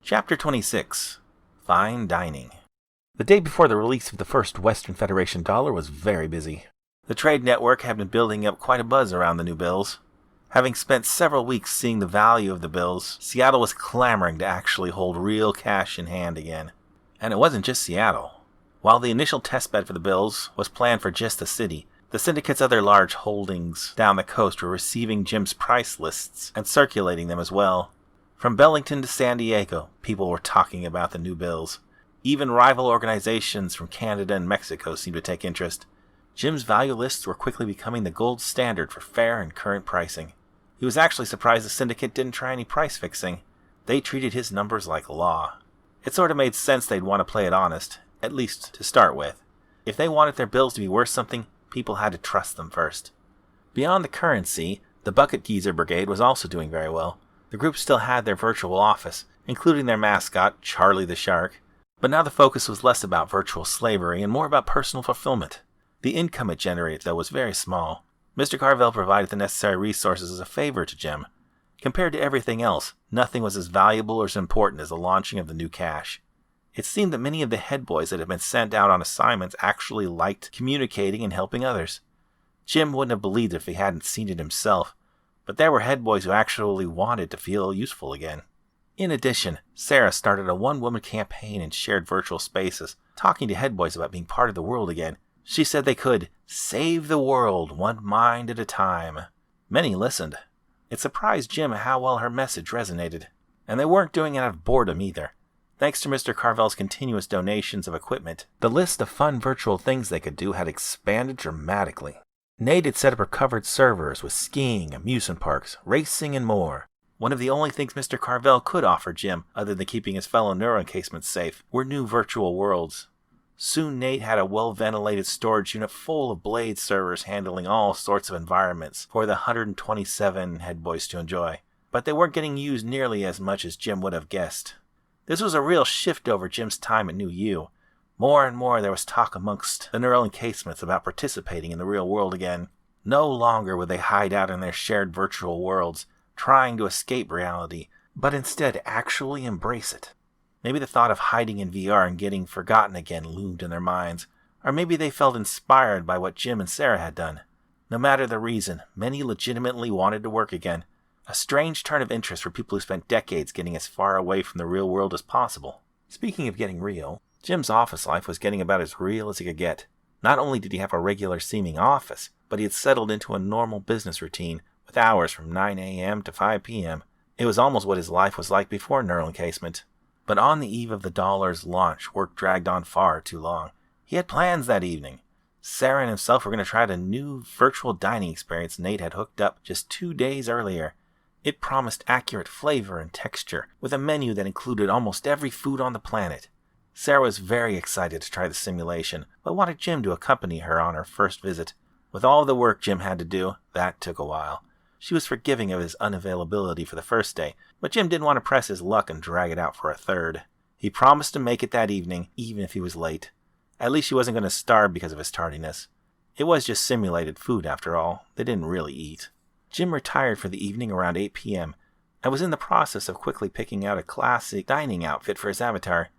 Chapter 26. Fine Dining. The day before the release of the first Western Federation dollar was very busy. The trade network had been building up quite a buzz around the new bills. Having spent several weeks seeing the value of the bills, Seattle was clamoring to actually hold real cash in hand again. And it wasn't just Seattle. While the initial testbed for the bills was planned for just the city, the syndicate's other large holdings down the coast were receiving Jim's price lists and circulating them as well. From Bellington to San Diego, people were talking about the new bills. Even rival organizations from Canada and Mexico seemed to take interest. Jim's value lists were quickly becoming the gold standard for fair and current pricing. He was actually surprised the syndicate didn't try any price fixing. They treated his numbers like law. It sort of made sense they'd want to play it honest, at least to start with. If they wanted their bills to be worth something, people had to trust them first. Beyond the currency, the Bucket Geezer Brigade was also doing very well. The group still had their virtual office, including their mascot, Charlie the Shark. But now the focus was less about virtual slavery and more about personal fulfillment. The income it generated, though, was very small. Mr. Carvel provided the necessary resources as a favor to Jim. Compared to everything else, nothing was as valuable or as important as the launching of the new cash. It seemed that many of the head boys that had been sent out on assignments actually liked communicating and helping others. Jim wouldn't have believed it if he hadn't seen it himself, but there were head boys who actually wanted to feel useful again. In addition, Sarah started a one-woman campaign in shared virtual spaces, talking to head boys about being part of the world again. She said they could save the world one mind at a time. Many listened. It surprised Jim how well her message resonated. And they weren't doing it out of boredom either. Thanks to Mr. Carvel's continuous donations of equipment, the list of fun virtual things they could do had expanded dramatically. Nate had set up recovered servers with skiing, amusement parks, racing, and more. One of the only things Mr. Carvel could offer Jim, other than keeping his fellow neuroencasements safe, were new virtual worlds. Soon Nate had a well-ventilated storage unit full of Blade servers handling all sorts of environments for the 127 head boys to enjoy. But they weren't getting used nearly as much as Jim would have guessed. This was a real shift over Jim's time at New U. More and more there was talk amongst the neural encasements about participating in the real world again. No longer would they hide out in their shared virtual worlds, trying to escape reality, but instead actually embrace it. Maybe the thought of hiding in VR and getting forgotten again loomed in their minds, or maybe they felt inspired by what Jim and Sarah had done. No matter the reason, many legitimately wanted to work again. A strange turn of interest for people who spent decades getting as far away from the real world as possible. Speaking of getting real, Jim's office life was getting about as real as he could get. Not only did he have a regular-seeming office, but he had settled into a normal business routine, with hours from 9 a.m. to 5 p.m. It was almost what his life was like before neural encasement. But on the eve of the dollar's launch, work dragged on far too long. He had plans that evening. Sarah and himself were going to try the new virtual dining experience Nate had hooked up just 2 days earlier. It promised accurate flavor and texture, with a menu that included almost every food on the planet. Sarah was very excited to try the simulation, but wanted Jim to accompany her on her first visit. With all the work Jim had to do, that took a while. She was forgiving of his unavailability for the first day, but Jim didn't want to press his luck and drag it out for a third. He promised to make it that evening, even if he was late. At least she wasn't going to starve because of his tardiness. It was just simulated food, after all. They didn't really eat. Jim retired for the evening around 8 p.m. and was in the process of quickly picking out a classic dining outfit for his avatar.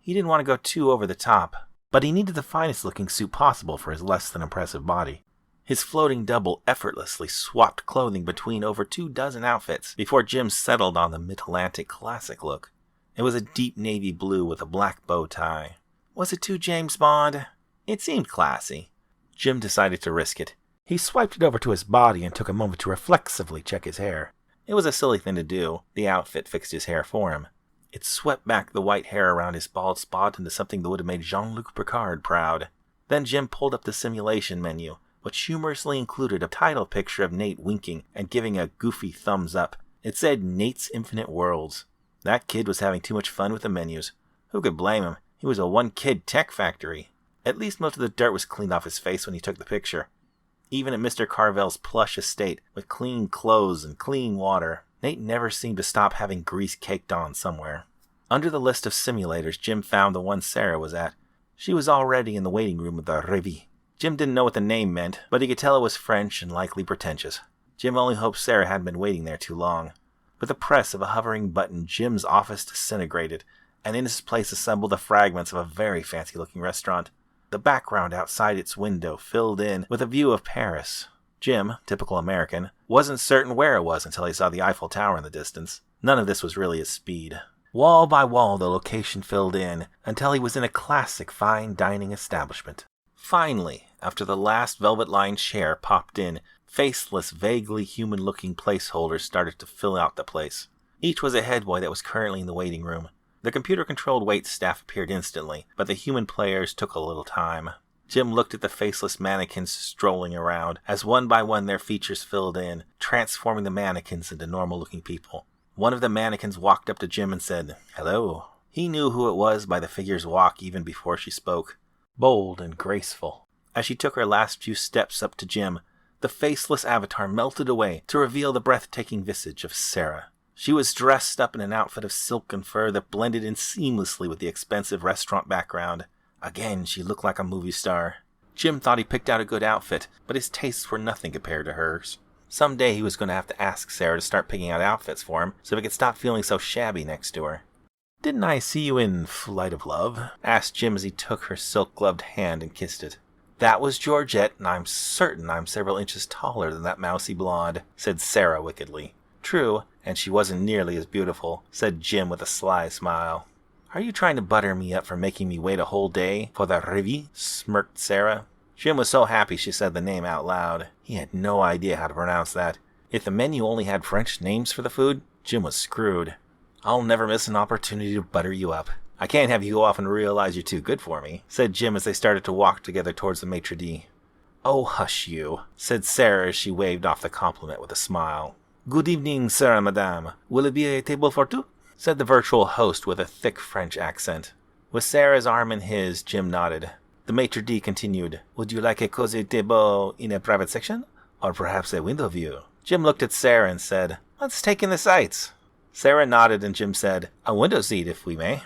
He didn't want to go too over the top, but he needed the finest-looking suit possible for his less-than-impressive body. His floating double effortlessly swapped clothing between over 24 outfits before Jim settled on the Mid-Atlantic classic look. It was a deep navy blue with a black bow tie. Was it too James Bond? It seemed classy. Jim decided to risk it. He swiped it over to his body and took a moment to reflexively check his hair. It was a silly thing to do. The outfit fixed his hair for him. It swept back the white hair around his bald spot into something that would have made Jean-Luc Picard proud. Then Jim pulled up the simulation menu, which humorously included a title picture of Nate winking and giving a goofy thumbs up. It said Nate's Infinite Worlds. That kid was having too much fun with the menus. Who could blame him? He was a one-kid tech factory. At least most of the dirt was cleaned off his face when he took the picture. Even at Mr. Carvel's plush estate, with clean clothes and clean water, Nate never seemed to stop having grease caked on somewhere. Under the list of simulators, Jim found the one Sarah was at. She was already in the waiting room of the Revue. Jim didn't know what the name meant, but he could tell it was French and likely pretentious. Jim only hoped Sarah hadn't been waiting there too long. With the press of a hovering button, Jim's office disintegrated, and in its place assembled the fragments of a very fancy-looking restaurant. The background outside its window filled in with a view of Paris. Jim, typical American, wasn't certain where it was until he saw the Eiffel Tower in the distance. None of this was really his speed. Wall by wall, the location filled in until he was in a classic fine dining establishment. Finally, after the last velvet-lined chair popped in, faceless, vaguely human-looking placeholders started to fill out the place. Each was a head boy that was currently in the waiting room. The computer-controlled wait staff appeared instantly, but the human players took a little time. Jim looked at the faceless mannequins strolling around, as one by one their features filled in, transforming the mannequins into normal-looking people. One of the mannequins walked up to Jim and said, "Hello." He knew who it was by the figure's walk even before she spoke. Bold and graceful. As she took her last few steps up to Jim, the faceless avatar melted away to reveal the breathtaking visage of Sarah. She was dressed up in an outfit of silk and fur that blended in seamlessly with the expensive restaurant background. Again, she looked like a movie star. Jim thought he picked out a good outfit, but his tastes were nothing compared to hers. Someday he was going to have to ask Sarah to start picking out outfits for him so he could stop feeling so shabby next to her. "Didn't I see you in Flight of Love?" asked Jim as he took her silk-gloved hand and kissed it. "That was Georgette, and I'm certain I'm several inches taller than that mousy blonde," said Sarah wickedly. "True, and she wasn't nearly as beautiful," said Jim with a sly smile. "Are you trying to butter me up for making me wait a whole day for the revue?" smirked Sarah. Jim was so happy she said the name out loud. He had no idea how to pronounce that. If the menu only had French names for the food, Jim was screwed. "I'll never miss an opportunity to butter you up. I can't have you go off and realize you're too good for me," said Jim as they started to walk together towards the maitre d'. "Oh, hush you," said Sarah as she waved off the compliment with a smile. "Good evening, sir and madame. Will it be a table for two?" said the virtual host with a thick French accent. With Sarah's arm in his, Jim nodded. The maitre d' continued, "Would you like a cozy table in a private section? Or perhaps a window view?" Jim looked at Sarah and said, "Let's take in the sights." Sarah nodded and Jim said, "A window seat, if we may."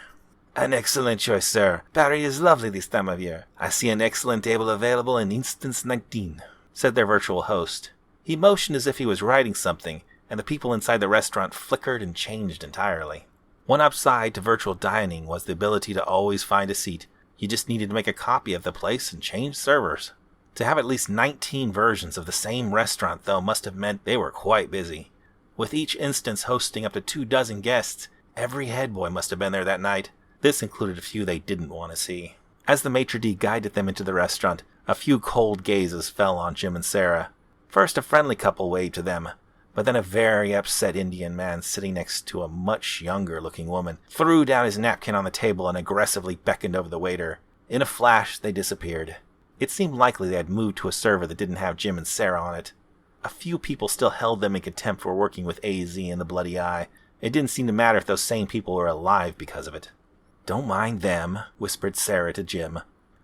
"An excellent choice, sir. Paris is lovely this time of year. I see an excellent table available in instance 19, said their virtual host. He motioned as if he was writing something, and the people inside the restaurant flickered and changed entirely. One upside to virtual dining was the ability to always find a seat. You just needed to make a copy of the place and change servers. To have at least 19 versions of the same restaurant, though, must have meant they were quite busy. With each instance hosting up to 24 guests, every head boy must have been there that night. This included a few they didn't want to see. As the maitre d' guided them into the restaurant, a few cold gazes fell on Jim and Sarah. First, a friendly couple waved to them, but then a very upset Indian man sitting next to a much younger-looking woman threw down his napkin on the table and aggressively beckoned over the waiter. In a flash, they disappeared. It seemed likely they had moved to a server that didn't have Jim and Sarah on it. A few people still held them in contempt for working with AZ and the Bloody Eye. It didn't seem to matter if those same people were alive because of it. "Don't mind them," whispered Sarah to Jim.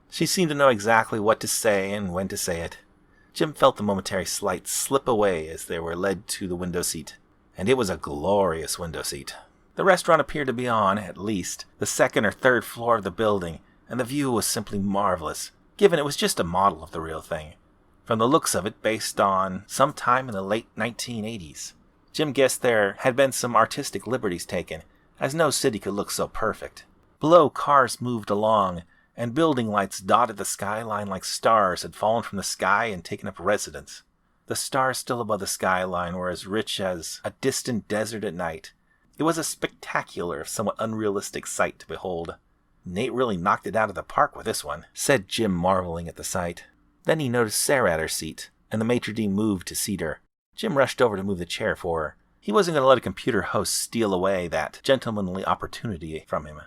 She seemed to know exactly what to say and when to say it. Jim felt the momentary slight slip away as they were led to the window seat. And it was a glorious window seat. The restaurant appeared to be on, at least, the second or third floor of the building, and the view was simply marvelous, given it was just a model of the real thing. From the looks of it, based on some time in the late 1980s. Jim guessed there had been some artistic liberties taken, as no city could look so perfect. Below, cars moved along, and building lights dotted the skyline like stars had fallen from the sky and taken up residence. The stars still above the skyline were as rich as a distant desert at night. It was a spectacular, if somewhat unrealistic sight to behold. "Nate really knocked it out of the park with this one," said Jim, marveling at the sight. Then he noticed Sarah at her seat, and the maitre d' moved to seat her. Jim rushed over to move the chair for her. He wasn't going to let a computer host steal away that gentlemanly opportunity from him.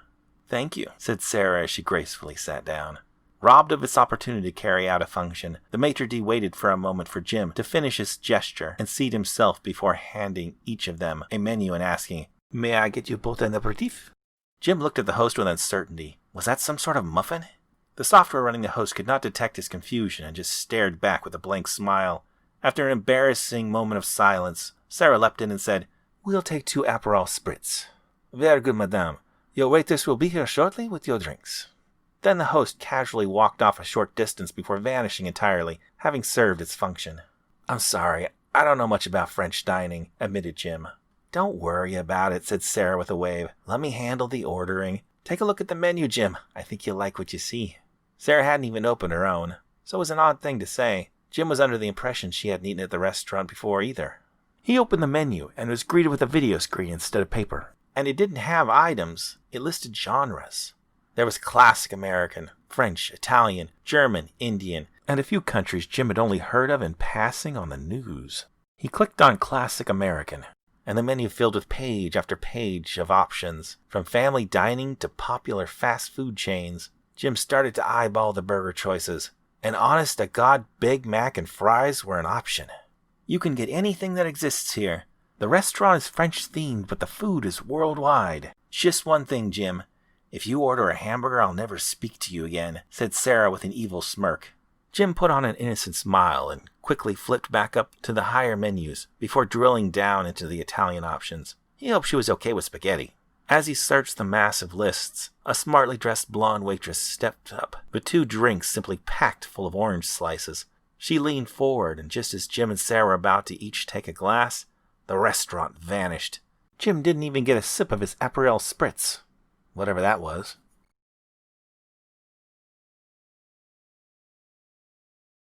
"Thank you," said Sarah as she gracefully sat down. Robbed of its opportunity to carry out a function, the maitre d' waited for a moment for Jim to finish his gesture and seat himself before handing each of them a menu and asking, "May I get you both an aperitif?" Jim looked at the host with uncertainty. Was that some sort of muffin? The software running the host could not detect his confusion and just stared back with a blank smile. After an embarrassing moment of silence, Sarah leapt in and said, "We'll take 2 Aperol Spritz." "Very good, madame. Your waiters will be here shortly with your drinks." Then the host casually walked off a short distance before vanishing entirely, having served its function. "I'm sorry, I don't know much about French dining," admitted Jim. "Don't worry about it," said Sarah with a wave. "Let me handle the ordering. Take a look at the menu, Jim. I think you'll like what you see." Sarah hadn't even opened her own, so it was an odd thing to say. Jim was under the impression she hadn't eaten at the restaurant before either. He opened the menu and was greeted with a video screen instead of paper. And it didn't have items, it listed genres. There was classic American, French, Italian, German, Indian, and a few countries Jim had only heard of in passing on the news. He clicked on Classic American, and the menu filled with page after page of options, from family dining to popular fast food chains. Jim started to eyeball the burger choices, and honest-to-God Big Mac and fries were an option. You can get anything that exists here. The restaurant is French-themed, but the food is worldwide. Just one thing, Jim. If you order a hamburger, I'll never speak to you again, said Sarah with an evil smirk. Jim put on an innocent smile and quickly flipped back up to the higher menus before drilling down into the Italian options. He hoped she was okay with spaghetti. As he searched the massive lists, a smartly dressed blonde waitress stepped up, with 2 drinks simply packed full of orange slices. She leaned forward, and just as Jim and Sarah were about to each take a glass, the restaurant vanished. Jim didn't even get a sip of his Aperol Spritz, whatever that was.